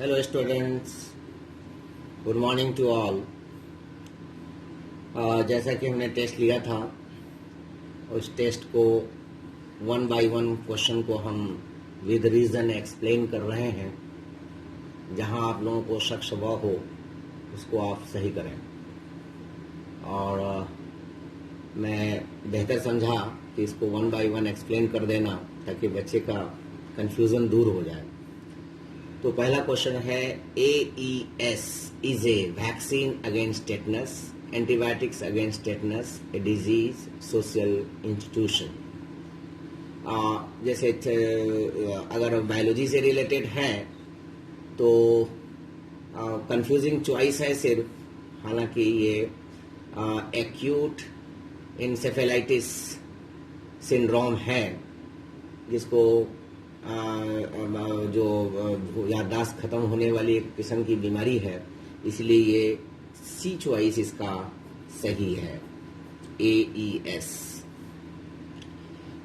Hello students, good morning to all. जैसा कि हमने टेस्ट लिया था, उस टेस्ट को वन बाय वन क्वेश्चन को हम विद रीज़न एक्सप्लेन कर रहे हैं। जहां आप लोगों को शक शुबा हो उसको आप सही करें। और मैं बेहतर समझा कि इसको वन बाय वन एक्सप्लेन कर देना ताकि बच्चे का कन्फ्यूज़न दूर हो जाए। तो पहला क्वेश्चन है, AES is a vaccine against tetanus, antibiotics against tetanus, a disease, social institution. जैसे अगर बायोलॉजी से रिलेटेड है तो कंफ्यूजिंग चॉइस है सिर्फ, हालांकि ये एक्यूट इंसेफेलाइटिस सिंड्रोम है जिसको जो याददाश्त खत्म होने वाली एक किस्म की बीमारी है, इसलिए ये सी चॉइस इसका सही है, AES।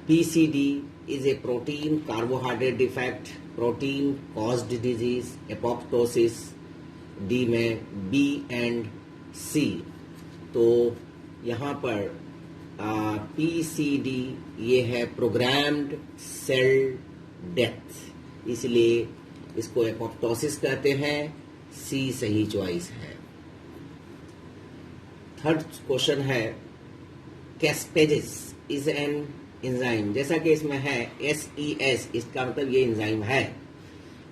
PCD is a protein carbohydrate defect, protein caused disease, apoptosis। D में B and C। तो यहाँ पर PCD ये है प्रोग्राम्ड सेल डेथ, इसलिए इसको एपोप्टोसिस कहते हैं, सी सही चॉइस है। थर्ड क्वेश्चन है, कैस्पेजेस इज एन एंजाइम। जैसा कि इसमें है SES, इसका मतलब ये एंजाइम है।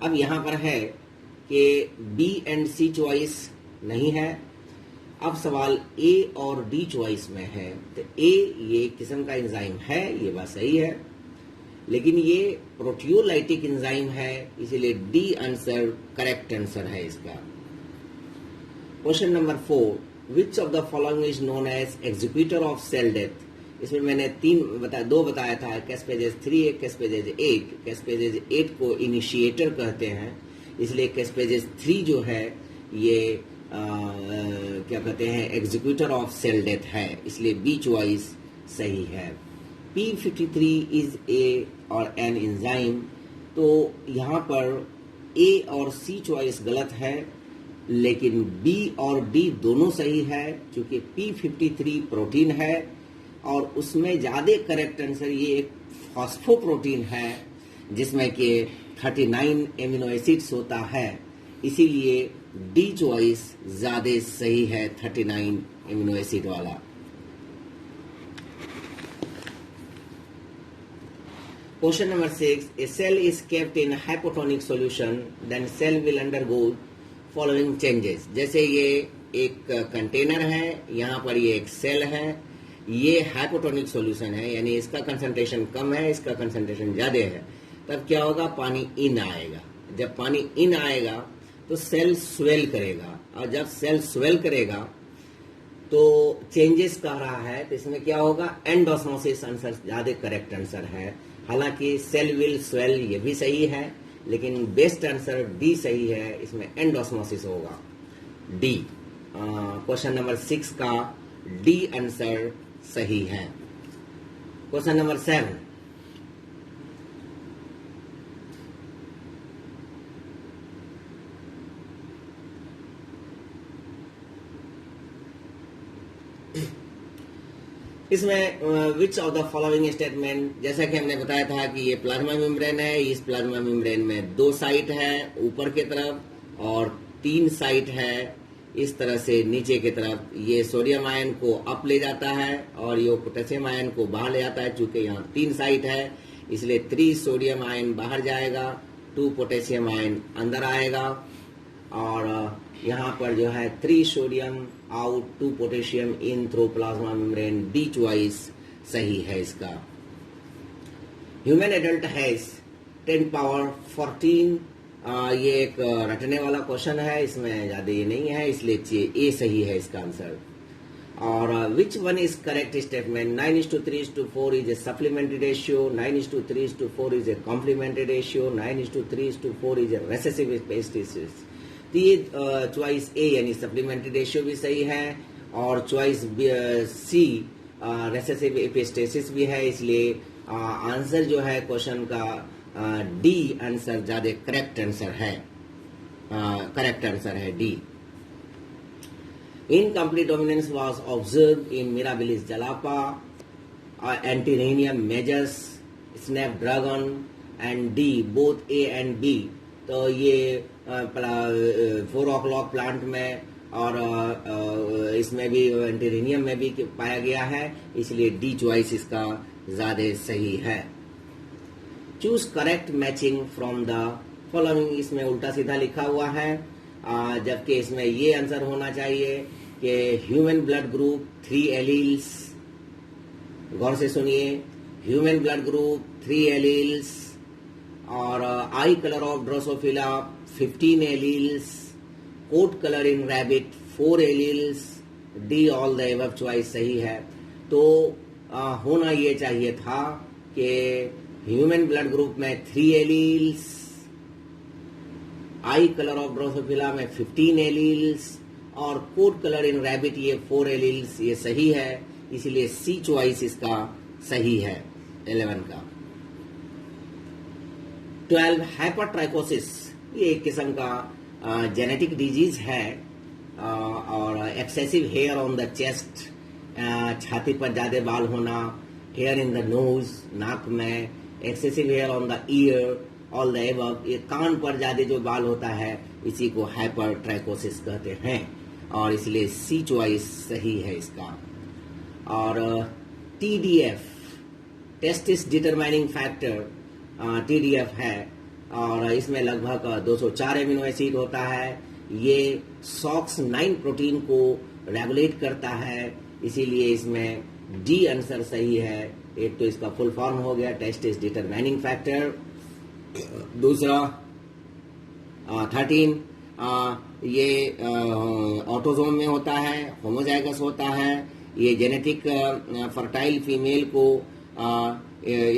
अब यहाँ पर है कि B एंड C चॉइस नहीं है। अब सवाल A और D चॉइस में है। तो A ये किस्म का एंजाइम है, ये बात सही है, लेकिन ये प्रोटियोलाइटिक एंजाइम है, इसीलिए D आंसर करेक्ट आंसर है इसका। Question number 4, which of the following is known as executor of cell death. इसमें मैंने दो बताया था, कैस्पेजेस 3, कैस्पेजेस 8। कैस्पेजेस 8 को इनिशिएटर कहते हैं, इसलिए कैस्पेजेस 3 जो है ये क्या कहते हैं, एग्जीक्यूटर ऑफ सेल डेथ है, इसलिए B चॉइस सही है। P53 इज ए और एन एंजाइम। तो यहाँ पर A और C चॉइस गलत है, लेकिन B और D दोनों सही है, क्योंकि P53 प्रोटीन है और उसमें ज्यादा करेक्ट आंसर ये एक फॉस्फोप्रोटीन है जिसमें कि 39 एमिनो एसिड्स होता है, इसीलिए D चॉइस ज्यादा सही है, 39 एमिनो एसिड वाला। Question number 6, a cell is kept in hypotonic solution, then cell will undergo following changes। जैसे ये एक कंटेनर है, यहाँ पर ये एक सेल है, ये हाइपोटोनिक सॉल्यूशन है, यानी इसका कंसंट्रेशन कम है, इसका कंसंट्रेशन ज्यादा है। तब क्या होगा, पानी इन आएगा। जब पानी इन आएगा तो सेल स्वेल करेगा, और जब सेल स्वेल करेगा तो चेंजेस कह रहा है, तो इसमें क्या होगा, एंडोस्मोसिस आंसर ज्यादा करेक्ट आंसर है। हालांकि सेल विल स्वेल ये भी सही है, लेकिन बेस्ट आंसर D सही है, इसमें एंडोस्मोसिस होगा, D। क्वेश्चन नंबर 6 का D आंसर सही है। क्वेश्चन नंबर 7, इसमें विच ऑफ द फॉलोइंग स्टेटमेंट। जैसा कि हमने बताया था कि ये प्लाज्मा मेम्ब्रेन है, इस प्लाज्मा मेम्ब्रेन में 2 साइट है ऊपर की तरफ और 3 साइट है इस तरह से नीचे की तरफ। ये सोडियम आयन को अप ले जाता है और ये पोटेशियम आयन को बाहर ले जाता है। चूंकि यहाँ 3 साइट है, इसलिए 3 सोडियम आयन बाहर जाएगा, 2 पोटेशियम आयन अंदर आएगा, और यहाँ पर जो है 3 sodium out, 2 potassium in through plasma membrane, D choice सही है इसका। Human adult has 10 power 14। ये एक रटने वाला क्वेश्चन है, इसमें ज्यादा ये नहीं है, इसलिए A सही है इसका आंसर। और which one is correct statement. 9:3:4 is a supplementary ratio, 9:3:4 is a complementary ratio, 9:3:4 is a recessive species. तो ये चॉइस A यानी सप्लीमेंट्री रेशियो भी सही है, और चॉइस C रेसेसिव एपिस्टेसिस भी है, इसलिए आंसर जो है क्वेश्चन का D आंसर ज्यादा करेक्ट आंसर है। करेक्ट आंसर है D. Incomplete dominance was observe in Mirabilis jalapa, Antirrhinum majus, snapdragon and D both A and B. तो ये 4 o'clock प्लांट में और इसमें भी एंटीरेनियम में भी पाया गया है, इसलिए डी चॉइस इसका ज्यादा सही है। Choose correct matching from the following, इसमें उल्टा सीधा लिखा हुआ है, जबकि इसमें ये आंसर होना चाहिए कि ह्यूमन ब्लड ग्रुप 3 एलील्स। गौर से सुनिए, ह्यूमन ब्लड ग्रुप 3 एलील्स और eye colour of Drosophila 15 alleles, coat colour in rabbit 4 alleles, D all the above choice सही है। तो होना ये चाहिए था कि ह्यूमन ब्लड ग्रुप में 3 alleles, I colour of Drosophila में 15 एलील्स और कोट कलर इन रैबिट ये 4 एलील्स, ये सही है, इसलिए सी चॉइस इसका सही है 11 का। 12 हाइपरट्राइकोसिस, ये एक किस्म का जेनेटिक डिजीज है और excessive hair on the chest, छाती पर ज्यादा बाल होना, हेयर इन द नोज, नाक में, excessive hair on the ear, all the above, ये कान पर ज्यादा जो बाल होता है इसी को हाइपरट्राइकोसिस कहते हैं और इसलिए सी चॉइस सही है इसका। और TDF testis determining factor TDF है और इसमें लगभग 204 एमिनो एसिड होता है। ये SOX9 प्रोटीन को रेगुलेट करता है, इसीलिए इसमें डी आंसर सही है। एक तो इसका फुल फॉर्म हो गया टेस्टिस डिटरमाइनिंग फैक्टर, दूसरा 13 ये ऑटोजोम में होता है, होमोजाइगस होता है, ये जेनेटिक फर्टाइल फीमेल को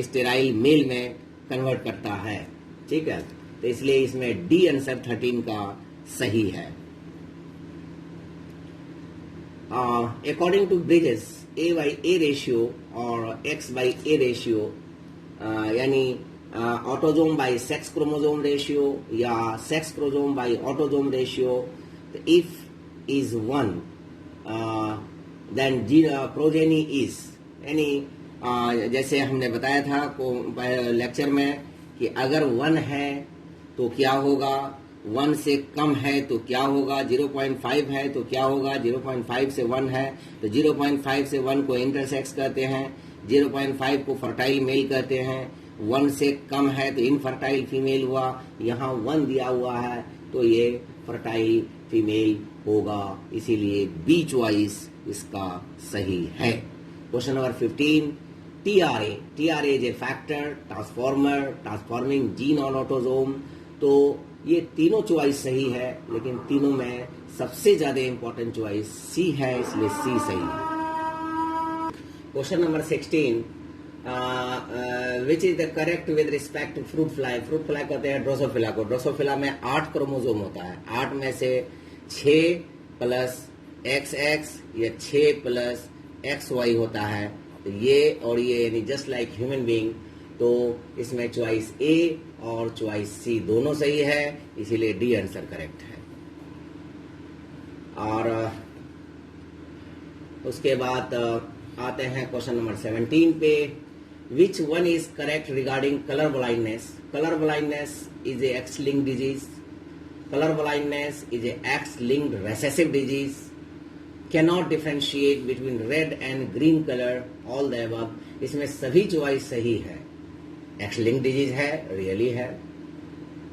स्टेराइल मेल में कन्वर्ट करता है, ठीक है। तो इसलिए इसमें डी आंसर 13 का सही है। According to bridges A/A ratio और X/A रेशियो, यानी autosome by sex chromosome ratio या sex chromosome by autosome ratio, if is 1 then progeny is, यानी जैसे हमने बताया था लेक्चर में कि अगर 1 है तो क्या होगा, 1 से कम है तो क्या होगा, 0.5 है तो क्या होगा, 0.5 से 1 है तो 0.5 से 1 को इंटरसेक्स कहते हैं, 0.5 को फर्टाइल मेल कहते हैं, 1 से कम है तो इनफर्टाइल फीमेल हुआ, यहाँ 1 दिया हुआ है तो ये फर्टाइल फीमेल होगा, इसीलिए बी चॉइस इसका सही है। Question number 15, TRA is a factor transformer transforming gene on autosome. तो ये तीनों चॉइस सही है, लेकिन तीनों में सबसे ज्यादा इंपॉर्टेंट चॉइस सी है, इसलिए सी सही है। Question number 16, which is the correct with respect to fruit fly. Fruit fly कहते हैं ड्रोसोफिला को। ड्रोसोफिला में 8 क्रोमोजोम होता है, 8 में से 6 प्लस XX या 6 प्लस XY होता है, तो ये और ये यानी जस्ट लाइक ह्यूमन बीइंग, तो इसमें चॉइस ए और चॉइस सी दोनों सही है, इसीलिए डी आंसर करेक्ट है। और उसके बाद आते हैं क्वेश्चन नंबर 17 पे, विच one is correct regarding colour blindness. Colour blindness is a x linked disease, colour blindness is a x linked recessive disease, cannot differentiate between red and green colour, all the above. इसमें सभी choice सही है। X linked disease है, really है,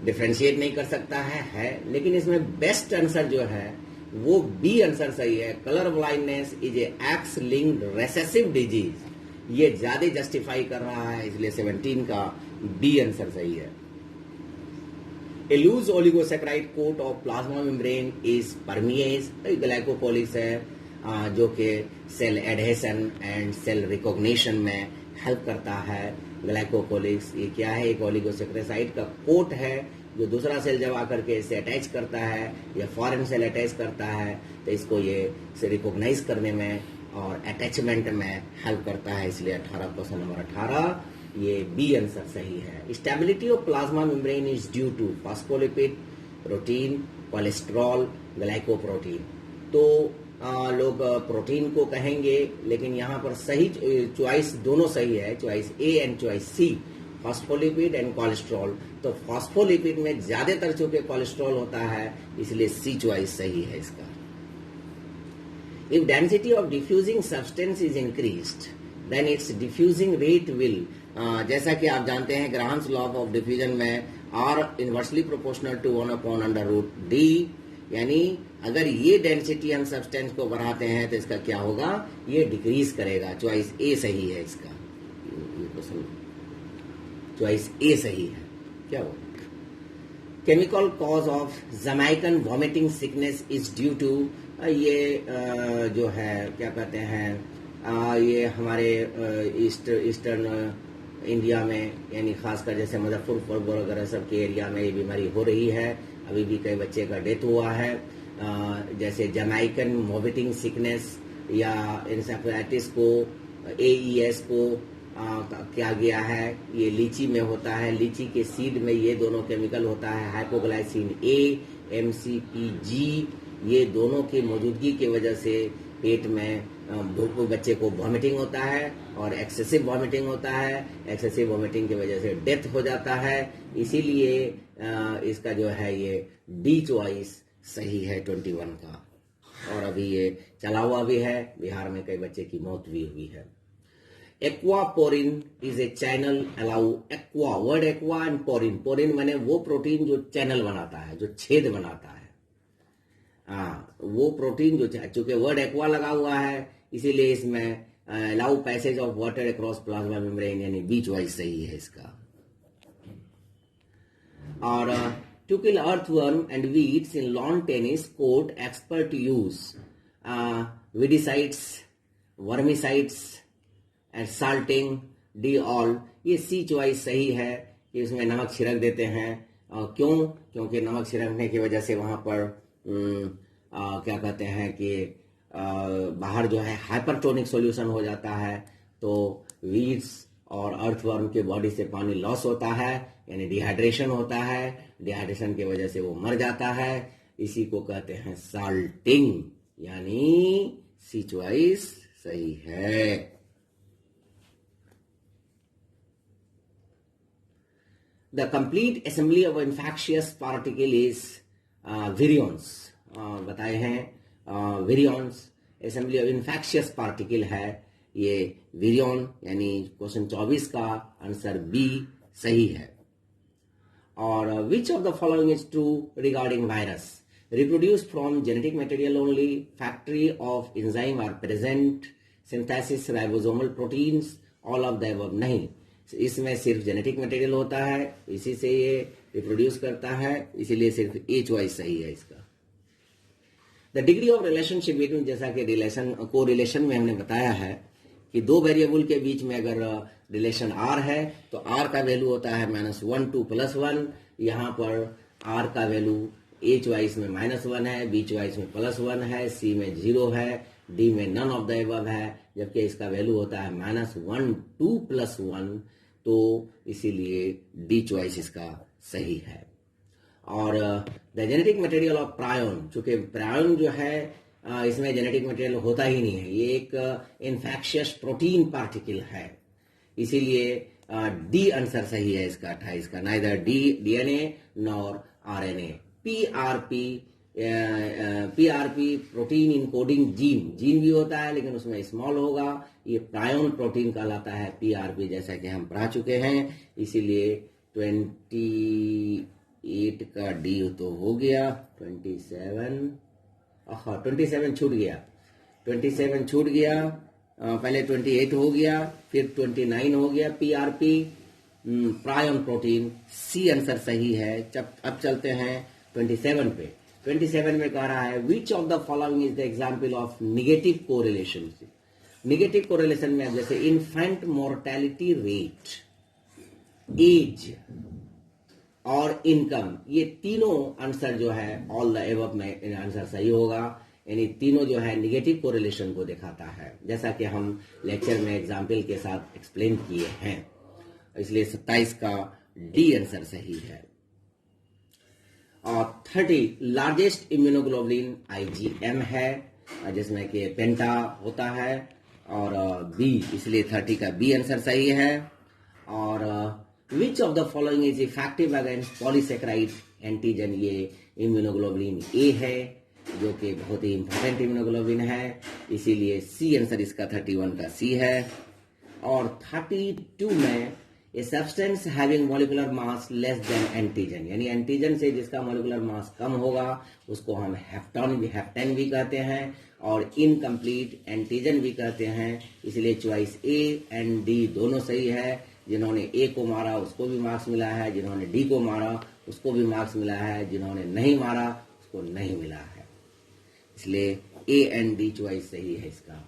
differentiate नहीं कर सकता है, लेकिन इसमें बेस्ट आंसर जो है वो बी आंसर सही है। Colour blindness is a x linked recessive disease, ये ज्यादा जस्टिफाई कर रहा है, इसलिए 17 का बी आंसर सही है। A loose oligosaccharide coat of plasma membrane is permease, ग्लाइकोपोलिस है जो कि cell adhesion and cell recognition में हेल्प करता है। ग्लाइकोपोलिस ये क्या है, एक ओलिगोसैकेराइड का कोट है जो दूसरा सेल जब आकर के इसे अटैच करता है या फॉरेन सेल अटैच करता है, तो इसको ये से रिकॉग्नाइज करने में और अटैचमेंट में हेल्प करता है, इसलिए 18 क्वेश्चन नंबर 18 ये बी आंसर सही है। Stability of plasma membrane is due to phospholipid, protein, cholesterol, glycoprotein. तो लोग प्रोटीन को कहेंगे, लेकिन यहाँ पर सही चॉइस दोनों सही है, choice A and choice C, phospholipid and cholesterol. तो फॉस्फोलिपिड में ज्यादातर चूंकि कोलेस्ट्रॉल होता है, इसलिए सी चॉइस सही है इसका। If density of diffusing substance is increased, then its diffusing rate will, जैसा कि आप जानते हैं ग्राहम्स लॉ ऑफ डिफ्यूजन में R inversely proportional to 1/√D, यानी अगर ये डेंसिटी हम सब्सटेंस को बढ़ाते हैं तो इसका क्या होगा, ये डिक्रीज करेगा। चॉइस ए सही है इसका, ये क्वेश्चन चॉइस ए सही है। क्या होगा? Chemical cause of Jamaican vomiting sickness is due to, ये जो है क्या कहते हैं, ये हमारे ईस्टर्न इंडिया में, यानी खासकर जैसे मुजफ्फरपुर वगैरह सब के एरिया में ये बीमारी हो रही है। अभी भी कई बच्चे का डेथ हुआ है। जैसे जमैकन वॉमिटिंग सिकनेस या इंसेफेलाइटिस को, AES को क्या गया है, ये लीची में होता है। लीची के सीड में ये दोनों केमिकल होता है, हाइपोग्लाइसिन A, MCPG। ये दोनों की मौजूदगी की वजह से पेट में बच्चे को वॉमिटिंग होता है और एक्सेसिव वॉमिटिंग होता है। एक्सेसिव वॉमिटिंग की वजह से डेथ हो जाता है। इसीलिए इसका जो है ये डी चॉइस सही है 21 का। और अभी ये चला हुआ भी है, बिहार में कई बच्चे की मौत भी हुई है। Aquaporin is a channel allow, aqua word aqua and porin, porin माने वो प्रोटीन जो चैनल बनाता है, जो छेद बनाता है। वो प्रोटीन जो, चूंकि वर्ड एक्वा लगा हुआ है इसीलिए इसमें allow passage of water across plasma membrane, यानी बी चॉइस सही है इसका। और to kill earthworm and weeds in lawn tennis court expert use weedicides, vermicides and salting, D all. ये सी चॉइस सही है कि उसमें नमक छिड़क देते हैं। क्यों? क्योंकि नमक छिड़कने की वजह से वहां पर क्या कहते हैं कि बाहर जो है हाइपरटोनिक सॉल्यूशन हो जाता है, तो वीड्स और अर्थवर्म के बॉडी से पानी लॉस होता है, यानी डिहाइड्रेशन होता है। डिहाइड्रेशन की वजह से वो मर जाता है। इसी को कहते हैं साल्टिंग, यानी सी चॉइस सही है। The complete assembly of infectious particle is virions, बताए हैं virions assembly of infectious particle है ये विरियन, यानी क्वेश्चन 24 का आंसर बी सही है। और which of the following is true regarding virus, reproduce from genetic material only, factory of enzyme are present, synthesis ribosomal proteins, all of the above नहीं। इसमें सिर्फ जेनेटिक मटेरियल होता है, इसी से ये रिप्रोड्यूस करता है, इसीलिए सिर्फ ए चॉइस सही है इसका। The degree of relationship between, जैसा कि रिलेशन को रिलेशन में हमने बताया है कि दो वेरिएबल के बीच में अगर रिलेशन आर है तो आर का वैल्यू होता है -1 to +1। यहाँ पर आर का वैल्यू ए चॉइस में -1 है, बी चॉइस में +1 है, सी में 0 है, डी में नन ऑफ द अबव है, जबकि इसका वैल्यू होता है -1 to +1। तो इसीलिए डी चॉइस इसका सही है। और the genetic material of prion, चूंकि प्रायोन जो है इसमें जेनेटिक मटेरियल होता ही नहीं है, ये एक इन्फेक्शियस प्रोटीन पार्टिकल है, इसीलिए डी आंसर सही है इसका 28 का। Neither DNA nor RNA. PRP protein encoding gene, gene भी होता है लेकिन उसमें स्मॉल होगा, ये प्रायोन प्रोटीन कहलाता है पीआरपी, जैसा कि हम पढ़ा चुके हैं। इसीलिए 28 का डी तो हो गया, 27 छूट गया, 27 छूट गया, पहले 28 हो गया, फिर 29 हो गया। PRP prion protein, C answer सही है। अब चलते हैं 27 पे। 27 में कह रहा है विच of the following is the example of negative correlation. Negative correlation में जैसे इन्फेंट मोर्टेलिटी रेट, एज और इनकम, ये तीनों आंसर जो है ऑल द एबव में आंसर सही होगा, यानी तीनों जो है निगेटिव कोरिलेशन को दिखाता है, जैसा कि हम लेक्चर में एग्जाम्पल के साथ एक्सप्लेन किए हैं। इसलिए 27 का डी आंसर सही है। और 30 लार्जेस्ट इम्यूनोग्लोबुलिन IgM है, जिसमें कि पेंटा होता है, और बी, इसलिए 30 का बी आंसर सही है। और which of the following is effective against polysaccharide antigen, ये इम्यूनोग्लोबुलिन ए है, जो कि बहुत ही इंपॉर्टेंट इम्यूनोग्लोबुलिन है, इसीलिए सी आंसर इसका 31 का सी है। और 32 में a substance having molecular mass less than antigen, यानी एंटीजन से जिसका मॉलिक्यूलर मास कम होगा उसको हम हेप्टेन भी कहते हैं, और इनकम्प्लीट एंटीजन भी कहते हैं, इसलिए चॉइस ए एंड डी दोनों सही है। जिन्होंने ए को मारा उसको भी मार्क्स मिला है, जिन्होंने डी को मारा उसको भी मार्क्स मिला है, जिन्होंने नहीं मारा उसको नहीं मिला है, इसलिए ए एंड डी चॉइस सही है इसका।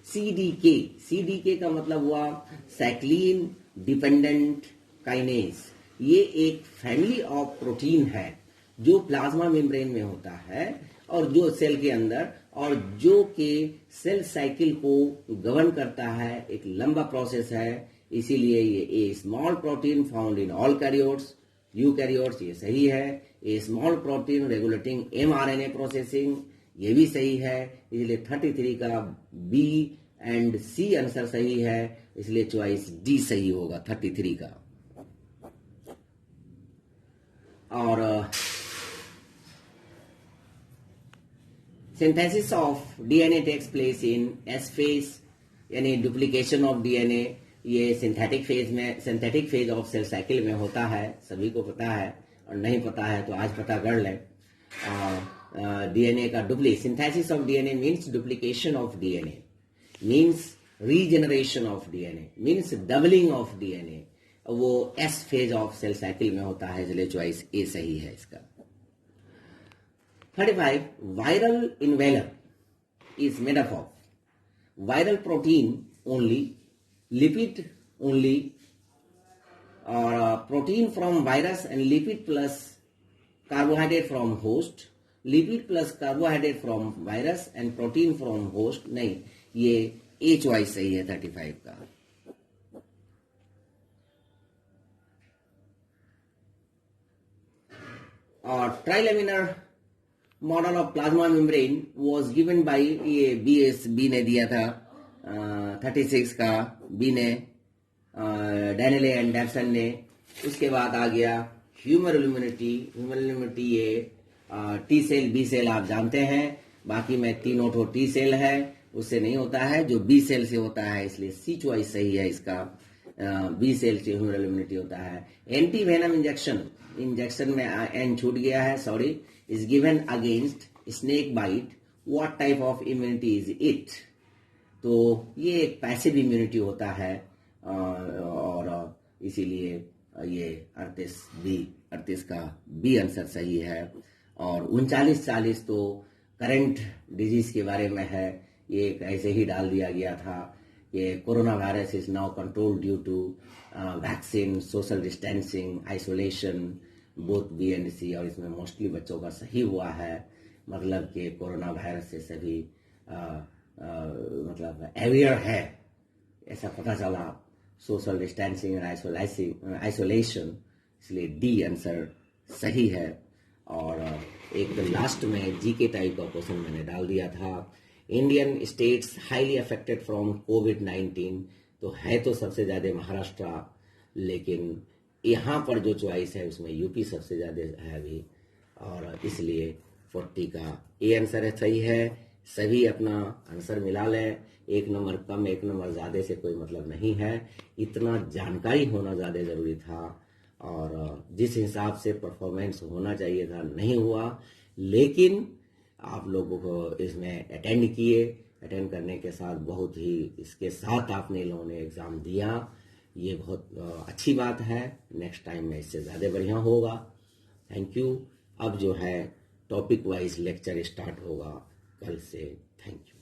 CDK का मतलब हुआ साइक्लिन डिपेंडेंट काइनेज, ये एक फैमिली ऑफ प्रोटीन है जो प्लाज्मा मेम्ब्रेन में होता है और जो सेल के अंदर, और जो कि सेल साइकिल को गवर्न करता है, एक लंबा प्रोसेस है, इसीलिए ये a small protein found in all karyotes, eukaryotes, ये सही है। A small protein regulating mRNA processing, ये भी सही है, इसलिए 33 का बी एंड सी आंसर सही है, इसलिए चॉइस डी सही होगा 33 का। और synthesis of DNA takes place in S phase, यानी डुप्लीकेशन ऑफ डीएनए, ये synthetic phase of cell cycle में होता है, सभी को पता है, और नहीं पता है तो आज पता कर लें। डीएनए का synthesis of DNA means duplication of DNA, means regeneration of DNA, means doubling of DNA, वो S phase of cell cycle में होता है, इसलिए चॉइस ए सही है इसका। 35 viral envelope is made up of viral protein only, lipid only, और protein from virus and lipid plus carbohydrate from host, lipid plus carbohydrate from virus and protein from host, नहीं, ये ए चॉइस सही है 35 का। और trilaminar model of plasma membrane was given by, ये B ने दिया था 36 का, बी ने, डैनिले एंड डेप्सन ने। उसके बाद आ गया ह्यूमर इम्यूनिटी, ये टी सेल बी सेल आप जानते हैं, बाकी में तीनों ठो टी सेल है, उससे नहीं होता है, जो बी सेल से होता है, इसलिए सी चॉइस सही है इसका। बी सेल से ह्यूमरल इम्यूनिटी होता है। एंटी वेनम इंजेक्शन में एन छूट गया है, sorry, is given against snake bite, what type of immunity is it, तो ये एक पैसिव इम्यूनिटी होता है, और इसीलिए ये 38 का बी आंसर सही है। और 39-40 तो करंट डिजीज के बारे में है, ये ऐसे ही डाल दिया गया था कि corona virus is now control due to vaccine, social distancing, isolation, both B and C, और इसमें मोस्टली बच्चों का सही हुआ है, मतलब कि कोरोना वायरस से सभी मतलब अवेयर है, ऐसा पता चला, सोशल डिस्टेंसिंग और आइसोलेशन, इसलिए डी आंसर सही है। और एक लास्ट में जीके टाइप का क्वेश्चन मैंने डाल दिया था, Indian states highly affected from कोविड-19, तो है तो सबसे ज्यादा महाराष्ट्र, लेकिन यहाँ पर जो चॉइस है उसमें यूपी सबसे ज्यादा है अभी, और इसलिए 40 का ए आंसर सही है। सभी अपना आंसर मिला लें, एक नंबर कम एक नंबर ज्यादा से कोई मतलब नहीं है, इतना जानकारी होना ज्यादा जरूरी था, और जिस हिसाब से परफॉर्मेंस होना चाहिए था नहीं हुआ, लेकिन आप लोगों को इसमें अटेंड करने के साथ बहुत ही इसके साथ आपने लोगों ने एग्जाम दिया, ये बहुत अच्छी बात है। नेक्स्ट टाइम में इससे ज़्यादा बढ़िया होगा। Thank you. अब जो है टॉपिक वाइज लेक्चर स्टार्ट होगा कल से। Thank you.